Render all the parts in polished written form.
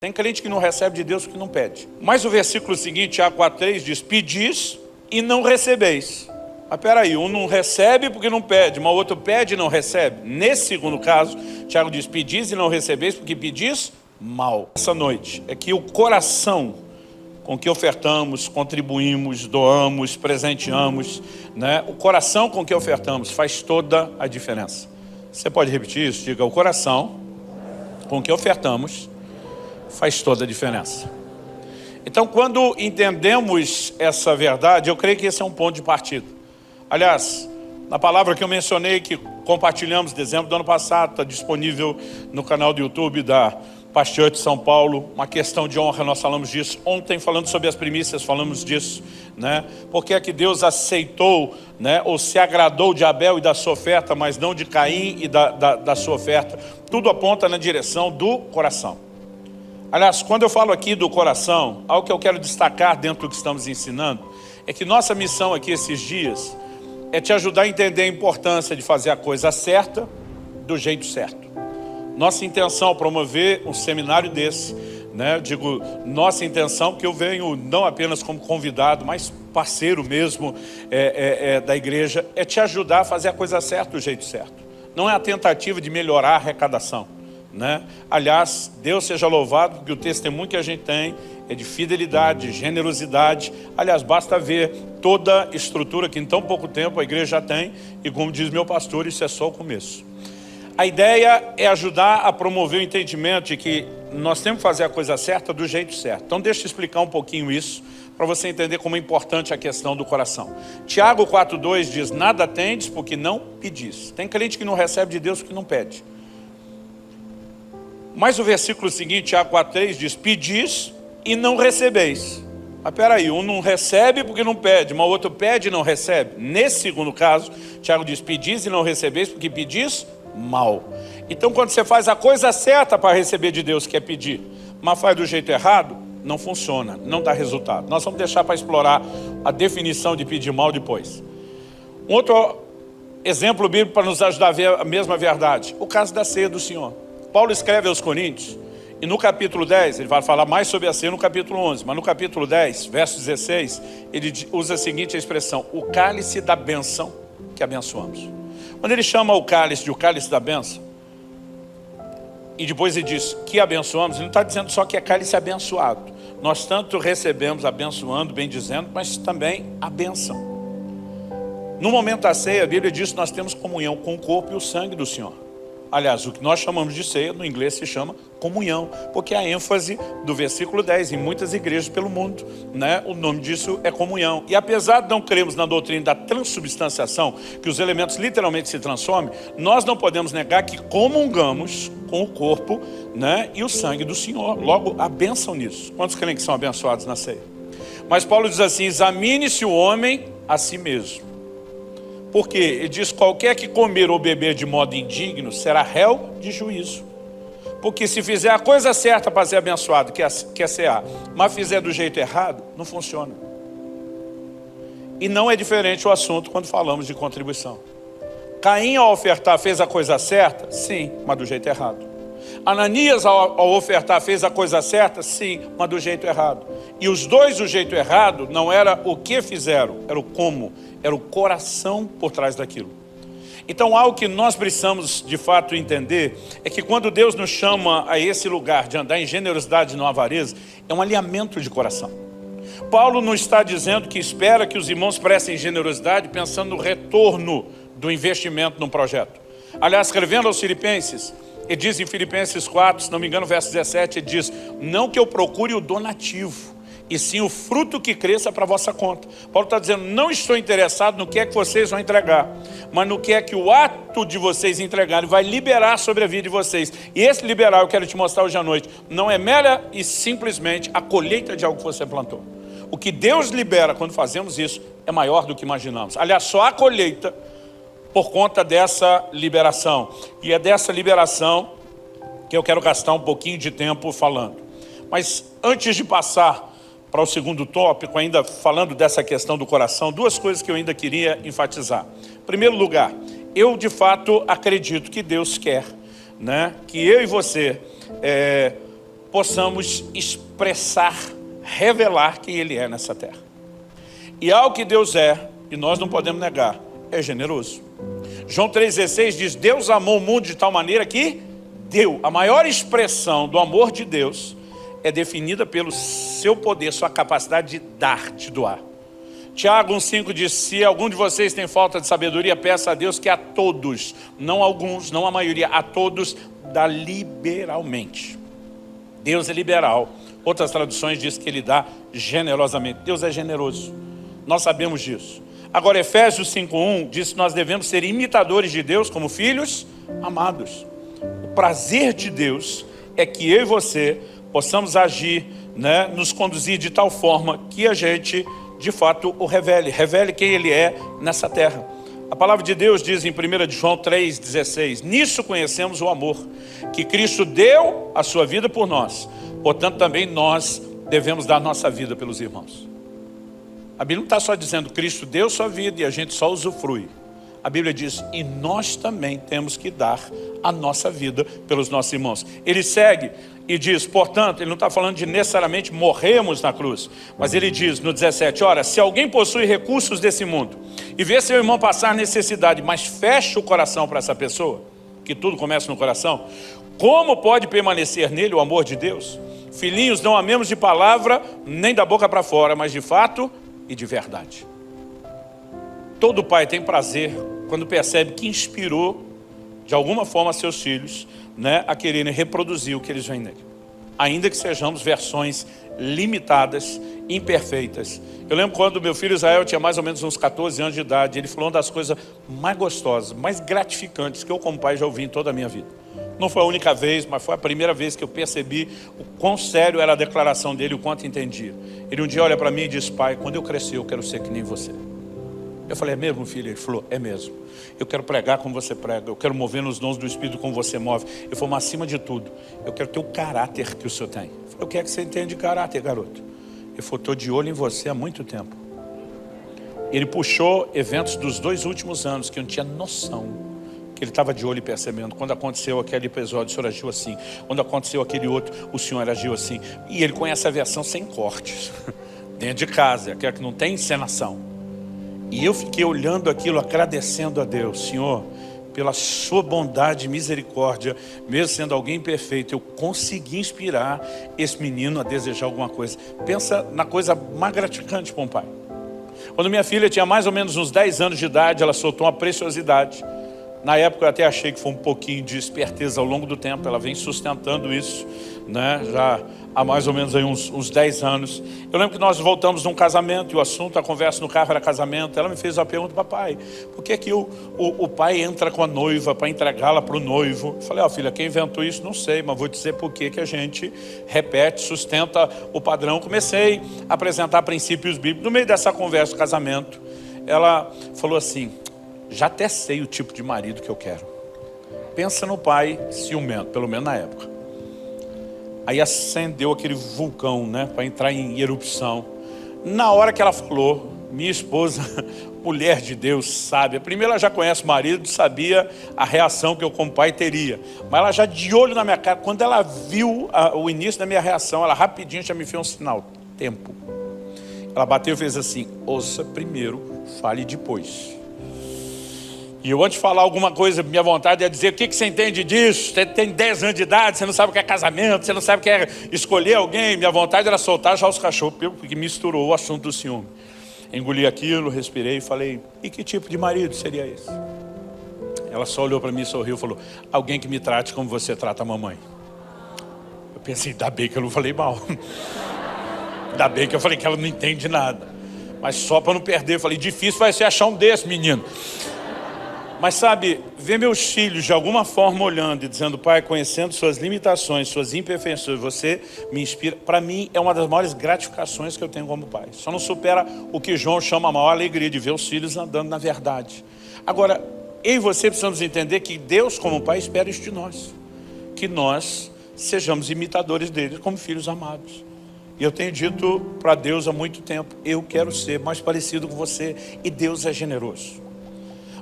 Tem crente que não recebe de Deus porque não pede. Mas o versículo seguinte, Tiago 4,3, diz: pedis e não recebeis. Mas peraí, um não recebe porque não pede, mas o outro pede e não recebe. Nesse segundo caso, Tiago diz: pedis e não recebeis porque pedis mal. Essa noite é que o coração com que ofertamos, contribuímos, doamos, presenteamos, né? O coração com que ofertamos faz toda a diferença. Você pode repetir isso? Diga: o coração com que ofertamos faz toda a diferença. Então, quando entendemos essa verdade, eu creio que esse é um ponto de partida. Aliás, na palavra que eu mencionei, que compartilhamos em dezembro do ano passado, está disponível no canal do YouTube da Pastor de São Paulo, uma questão de honra, nós falamos disso. Ontem, falando sobre as primícias, falamos disso, né? Porque é que Deus aceitou, né, ou se agradou de Abel e da sua oferta, mas não de Caim e da sua oferta. Tudo aponta na direção do coração. Aliás, quando eu falo aqui do coração, algo que eu quero destacar dentro do que estamos ensinando, é que nossa missão aqui esses dias é te ajudar a entender a importância de fazer a coisa certa, do jeito certo. Nossa intenção é promover um seminário desse, né? Eu digo nossa intenção porque eu venho não apenas como convidado, mas parceiro mesmo da igreja, é te ajudar a fazer a coisa certa do jeito certo. Não é a tentativa de melhorar a arrecadação, né? Aliás, Deus seja louvado, porque o testemunho que a gente tem é de fidelidade, de generosidade. Aliás, basta ver toda a estrutura que em tão pouco tempo a igreja já tem, e como diz meu pastor, isso é só o começo. A ideia é ajudar a promover o entendimento de que nós temos que fazer a coisa certa do jeito certo. Então deixa eu explicar um pouquinho isso, para você entender como é importante a questão do coração. Tiago 4,2 diz: nada tendes porque não pedis. Tem crente que não recebe de Deus porque não pede. Mas o versículo seguinte, Tiago 4,3 diz: pedis e não recebeis. Mas peraí, um não recebe porque não pede, mas o outro pede e não recebe. Nesse segundo caso, Tiago diz: pedis e não recebeis porque pedis mal. Então, quando você faz a coisa certa para receber de Deus, que é pedir, mas faz do jeito errado, não funciona, não dá resultado. Nós vamos deixar para explorar a definição de pedir mal depois. Um outro exemplo bíblico para nos ajudar a ver a mesma verdade: o caso da ceia do Senhor. Paulo escreve aos Coríntios, e no capítulo 10, ele vai falar mais sobre a ceia no capítulo 11, mas no capítulo 10, verso 16, ele usa a seguinte expressão: o cálice da bênção que abençoamos. Quando ele chama o cálice de o cálice da bênção, e depois ele diz que abençoamos, ele não está dizendo só que é cálice abençoado. Nós tanto recebemos abençoando, bem dizendo, mas também a bênção. No momento da ceia, a Bíblia diz que nós temos comunhão com o corpo e o sangue do Senhor. Aliás, o que nós chamamos de ceia, no inglês se chama comunhão, porque a ênfase do versículo 10, em muitas igrejas pelo mundo, né, o nome disso é comunhão. E apesar de não crermos na doutrina da transubstanciação, que os elementos literalmente se transformem, nós não podemos negar que comungamos com o corpo, né, e o sangue do Senhor. Logo, a bênção nisso. Quantos creem que são abençoados na ceia? Mas Paulo diz assim: examine-se o homem a si mesmo. Porque ele diz: qualquer que comer ou beber de modo indigno será réu de juízo. Porque se fizer a coisa certa para ser abençoado, que é cear, mas fizer do jeito errado, não funciona. E não é diferente o assunto quando falamos de contribuição. Caim, ao ofertar, fez a coisa certa? Sim, mas do jeito errado. Ananias, ao ofertar, fez a coisa certa? Sim, mas do jeito errado. E os dois do jeito errado não era o que fizeram, era o como, era o coração por trás daquilo. Então, algo que nós precisamos de fato entender é que quando Deus nos chama a esse lugar de andar em generosidade e não avareza, é um alinhamento de coração. Paulo não está dizendo que espera que os irmãos prestem generosidade pensando no retorno do investimento num projeto. Aliás, escrevendo aos Filipenses, ele diz em Filipenses 4, se não me engano, verso 17, ele diz: não que eu procure o donativo, e sim o fruto que cresça para a vossa conta. Paulo está dizendo: não estou interessado no que é que vocês vão entregar, mas no que é que o ato de vocês entregarem vai liberar sobre a vida de vocês. E esse liberar, eu quero te mostrar hoje à noite, não é mera e simplesmente a colheita de algo que você plantou. O que Deus libera quando fazemos isso é maior do que imaginamos. Aliás, só há colheita por conta dessa liberação. E é dessa liberação que eu quero gastar um pouquinho de tempo falando. Mas antes de passar para o segundo tópico, ainda falando dessa questão do coração, duas coisas que eu ainda queria enfatizar. Em primeiro lugar, eu de fato acredito que Deus quer, né, que eu e você possamos expressar, revelar quem Ele é nessa terra. E algo que Deus é, e nós não podemos negar, é generoso. João 3,16 diz, Deus amou o mundo de tal maneira que deu. A maior expressão do amor de Deus é definida pelo seu poder, sua capacidade de dar, de doar. Tiago 1,5 diz, se algum de vocês tem falta de sabedoria, peça a Deus que a todos, não alguns, não a maioria, a todos, dá liberalmente. Deus é liberal. Outras traduções dizem que Ele dá generosamente. Deus é generoso. Nós sabemos disso. Agora, Efésios 5,1 diz que nós devemos ser imitadores de Deus como filhos amados. O prazer de Deus é que eu e você possamos agir, nos conduzir de tal forma que a gente, de fato, o revele quem Ele é nessa terra. A palavra de Deus diz em 1 João 3,16, nisso conhecemos o amor, que Cristo deu a sua vida por nós, portanto também nós devemos dar nossa vida pelos irmãos. A Bíblia não está só dizendo Cristo deu sua vida e a gente só usufrui. A Bíblia diz, e nós também temos que dar a nossa vida pelos nossos irmãos. Ele segue e diz, portanto, ele não está falando de necessariamente morrermos na cruz, mas ele diz no 17, ora, se alguém possui recursos desse mundo e vê seu irmão passar necessidade, mas fecha o coração para essa pessoa, que tudo começa no coração, como pode permanecer nele o amor de Deus? Filhinhos, não amemos de palavra, nem da boca para fora, mas de fato e de verdade. Todo pai tem prazer quando percebe que inspirou de alguma forma seus filhos, a quererem reproduzir o que eles veem nele. Ainda que sejamos versões limitadas, imperfeitas. Eu lembro quando meu filho Israel tinha mais ou menos uns 14 anos de idade, ele falou uma das coisas mais gostosas, mais gratificantes que eu como pai já ouvi em toda a minha vida. Não foi a única vez, mas foi a primeira vez que eu percebi o quão sério era a declaração dele, o quanto entendia. Ele um dia olha para mim e diz, pai, quando eu crescer eu quero ser que nem você. Eu falei, é mesmo, filho? Ele falou, é mesmo. Eu quero pregar como você prega, eu quero mover nos dons do Espírito como você move. Ele falou, mas acima de tudo, eu quero ter o caráter que o senhor tem. Eu falei, o que é que você entende de caráter, garoto? Ele falou, estou de olho em você há muito tempo. Ele puxou eventos dos 2 últimos anos que eu não tinha noção que ele estava de olho e percebendo. Quando aconteceu aquele episódio, o senhor agiu assim. Quando aconteceu aquele outro, o senhor agiu assim. E ele conhece a versão sem cortes. Dentro de casa, aquela que não tem encenação. E eu fiquei olhando aquilo, agradecendo a Deus. Senhor, pela sua bondade e misericórdia, mesmo sendo alguém perfeito, eu consegui inspirar esse menino a desejar alguma coisa. Pensa na coisa mais gratificante para um pai. Quando minha filha tinha mais ou menos uns 10 anos de idade, ela soltou uma preciosidade. Na época eu até achei que foi um pouquinho de esperteza ao longo do tempo. Ela vem sustentando isso, já há mais ou menos aí uns 10 anos. Eu lembro que nós voltamos num casamento e o assunto, a conversa no carro era casamento. Ela me fez uma pergunta, papai, por que que o pai entra com a noiva para entregá-la para o noivo? Eu falei, filha, quem inventou isso? Não sei, mas vou dizer por que a gente repete, sustenta o padrão. Comecei a apresentar princípios bíblicos. No meio dessa conversa do casamento, ela falou assim, já até sei o tipo de marido que eu quero. Pensa no pai ciumento, pelo menos na época. Aí acendeu aquele vulcão, para entrar em erupção. Na hora que ela falou, minha esposa, mulher de Deus, sábia. Primeiro ela já conhece o marido, sabia a reação que eu como pai teria. Mas ela já de olho na minha cara, quando ela viu o início da minha reação, ela rapidinho já me fez um sinal, tempo. Ela bateu e fez assim, ouça primeiro, fale depois. E eu antes de falar alguma coisa, minha vontade é dizer, o que você entende disso? Você tem 10 anos de idade, você não sabe o que é casamento, você não sabe o que é escolher alguém. Minha vontade era soltar já os cachorros, porque misturou o assunto do ciúme. Engoli aquilo, respirei e falei, e que tipo de marido seria esse? Ela só olhou para mim, sorriu e falou, alguém que me trate como você trata a mamãe. Eu pensei, ainda bem que eu não falei mal. Ainda bem que eu falei que ela não entende nada. Mas só para não perder, eu falei, difícil vai ser achar um desse, menino. Mas sabe, ver meus filhos de alguma forma olhando e dizendo, pai, conhecendo suas limitações, suas imperfeições, você me inspira. Para mim é uma das maiores gratificações que eu tenho como pai. Só não supera o que João chama a maior alegria de ver os filhos andando na verdade. Agora, eu e você precisamos entender que Deus como pai espera isso de nós. Que nós sejamos imitadores dele como filhos amados. E eu tenho dito para Deus há muito tempo, eu quero ser mais parecido com você. E Deus é generoso.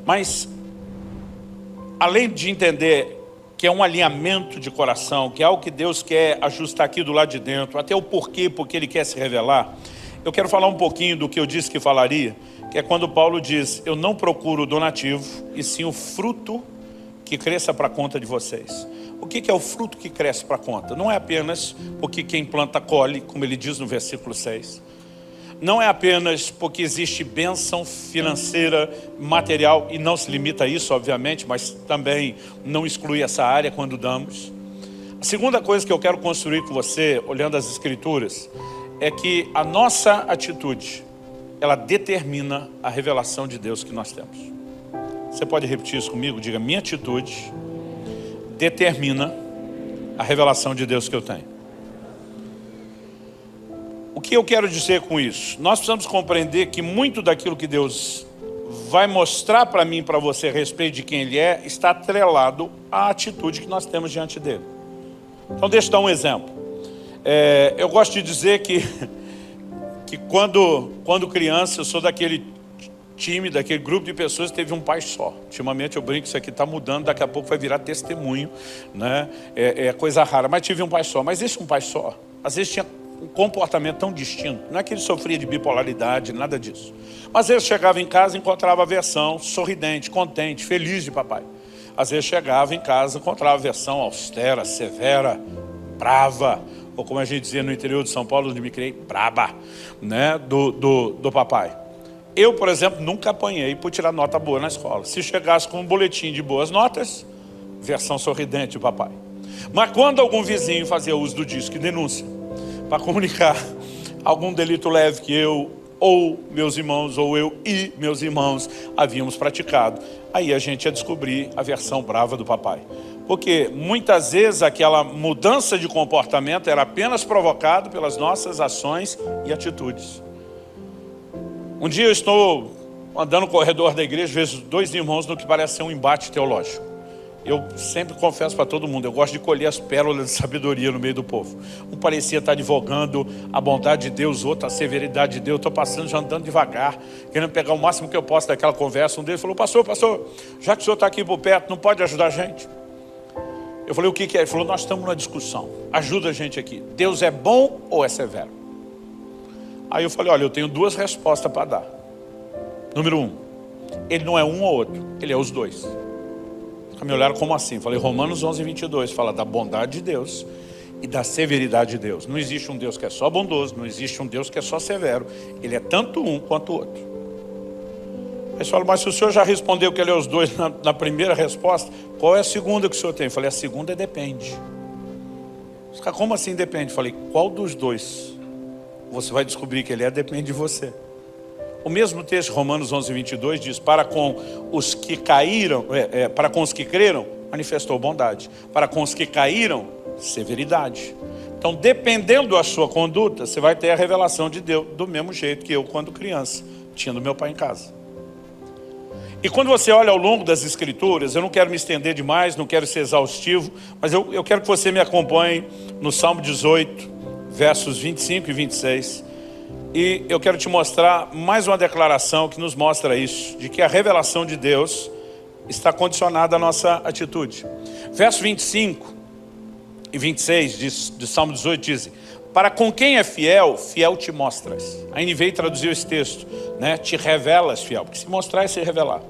Mas além de entender que é um alinhamento de coração, que é algo que Deus quer ajustar aqui do lado de dentro, até o porquê, porque Ele quer se revelar. Eu quero falar um pouquinho do que eu disse que falaria, que é quando Paulo diz, eu não procuro o donativo, e sim o fruto que cresça para a conta de vocês. O que é o fruto que cresce para a conta? Não é apenas porque quem planta colhe, como ele diz no versículo 6. Não é apenas porque existe bênção financeira, material, e não se limita a isso, obviamente, mas também não exclui essa área quando damos. A segunda coisa que eu quero construir com você, olhando as Escrituras, é que a nossa atitude, ela determina a revelação de Deus que nós temos. Você pode repetir isso comigo? Diga, minha atitude determina a revelação de Deus que eu tenho. O que eu quero dizer com isso? Nós precisamos compreender que muito daquilo que Deus vai mostrar para mim e para você a respeito de quem Ele é, está atrelado à atitude que nós temos diante dEle. Então deixa eu dar um exemplo. Eu gosto de dizer que quando criança, eu sou daquele time, daquele grupo de pessoas que teve um pai só. Ultimamente eu brinco, isso aqui está mudando, daqui a pouco vai virar testemunho, né? É coisa rara, mas tive um pai só. Mas esse um pai só, às vezes tinha um comportamento tão distinto. Não é que ele sofria de bipolaridade, nada disso. Mas às vezes chegava em casa e encontrava a versão sorridente, contente, feliz de papai. Às vezes chegava em casa e encontrava a versão austera, severa, brava, ou como a gente dizia no interior de São Paulo, onde me criei, braba, né? do papai. Eu, por exemplo, nunca apanhei por tirar nota boa na escola. Se chegasse com um boletim de boas notas, versão sorridente do papai. Mas quando algum vizinho fazia uso do disco e denúncia, para comunicar algum delito leve que eu, ou meus irmãos, ou eu e meus irmãos havíamos praticado, aí a gente ia descobrir a versão brava do papai. Porque muitas vezes aquela mudança de comportamento era apenas provocado pelas nossas ações e atitudes. Um dia eu estou andando no corredor da igreja, vejo dois irmãos no que parece ser um embate teológico. Eu sempre confesso para todo mundo, eu gosto de colher as pérolas de sabedoria no meio do povo. Um parecia estar advogando a bondade de Deus, outro a severidade de Deus. Estou passando, já andando devagar, querendo pegar o máximo que eu posso daquela conversa. Um deles falou, pastor, já que o senhor está aqui por perto, não pode ajudar a gente? Eu falei, o que é? Ele falou, nós estamos numa discussão, ajuda a gente aqui. Deus é bom ou é severo? Aí eu falei, olha, eu tenho duas respostas para dar. Número 1, ele não é um ou outro, ele é os dois. Me olharam como assim? Falei, Romanos 11:22 fala da bondade de Deus e da severidade de Deus. Não existe um Deus que é só bondoso, não existe um Deus que é só severo. Ele é tanto um quanto o outro. Aí fala, mas se o senhor já respondeu que ele é os dois na primeira resposta, qual é a segunda que o senhor tem? Falei, a segunda depende. Como assim depende? Falei, qual dos dois você vai descobrir que ele é? Depende de você. O mesmo texto, Romanos 11:22, diz, para com os que caíram, para com os que creram, manifestou bondade. Para com os que caíram, severidade. Então, dependendo da sua conduta, você vai ter a revelação de Deus, do mesmo jeito que eu, quando criança, tinha do meu pai em casa. E quando você olha ao longo das Escrituras, eu não quero me estender demais, não quero ser exaustivo, mas eu quero que você me acompanhe no Salmo 18, versos 25 e 26. E eu quero te mostrar mais uma declaração que nos mostra isso, de que a revelação de Deus está condicionada à nossa atitude. Verso 25 e 26 de Salmo 18 dizem, para com quem é fiel, fiel te mostras. A NVI traduziu esse texto, né? Te revelas fiel, porque se mostrar é se revelar.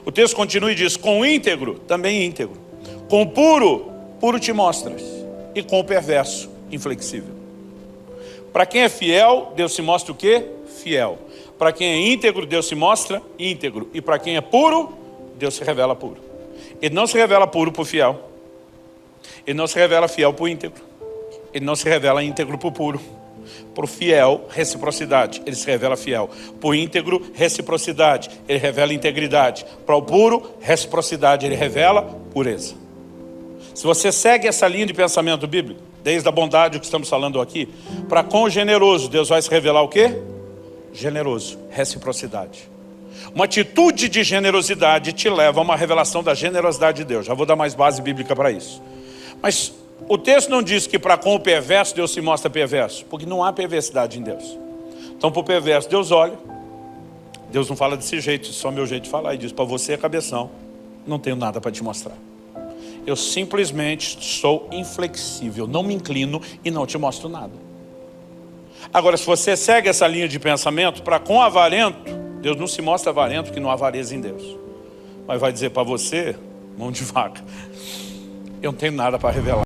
O texto continua e diz, com íntegro, também íntegro. Com puro, puro te mostras. E com o perverso, inflexível. Para quem é fiel, Deus se mostra o quê? Fiel. Para quem é íntegro, Deus se mostra íntegro. E para quem é puro, Deus se revela puro. Ele não se revela puro para o fiel. Ele não se revela fiel para o íntegro. Ele não se revela íntegro para o puro. Para o fiel, reciprocidade. Ele se revela fiel. Para o íntegro, reciprocidade. Ele revela integridade. Para o puro, reciprocidade. Ele revela pureza. Se você segue essa linha de pensamento bíblico, desde a bondade que estamos falando aqui, para com o generoso, Deus vai se revelar o quê? Generoso, reciprocidade. Uma atitude de generosidade te leva a uma revelação da generosidade de Deus. Já vou dar mais base bíblica para isso. Mas o texto não diz que para com o perverso Deus se mostra perverso, porque não há perversidade em Deus. Então para o perverso Deus olha, Deus não fala desse jeito, só meu jeito de falar, e diz, para você é cabeção, não tenho nada para te mostrar. Eu simplesmente sou inflexível, não me inclino e não te mostro nada. Agora, se você segue essa linha de pensamento, para com avarento, Deus não se mostra avarento, porque não há avareza em Deus. Mas vai dizer para você, mão de vaca, eu não tenho nada para revelar.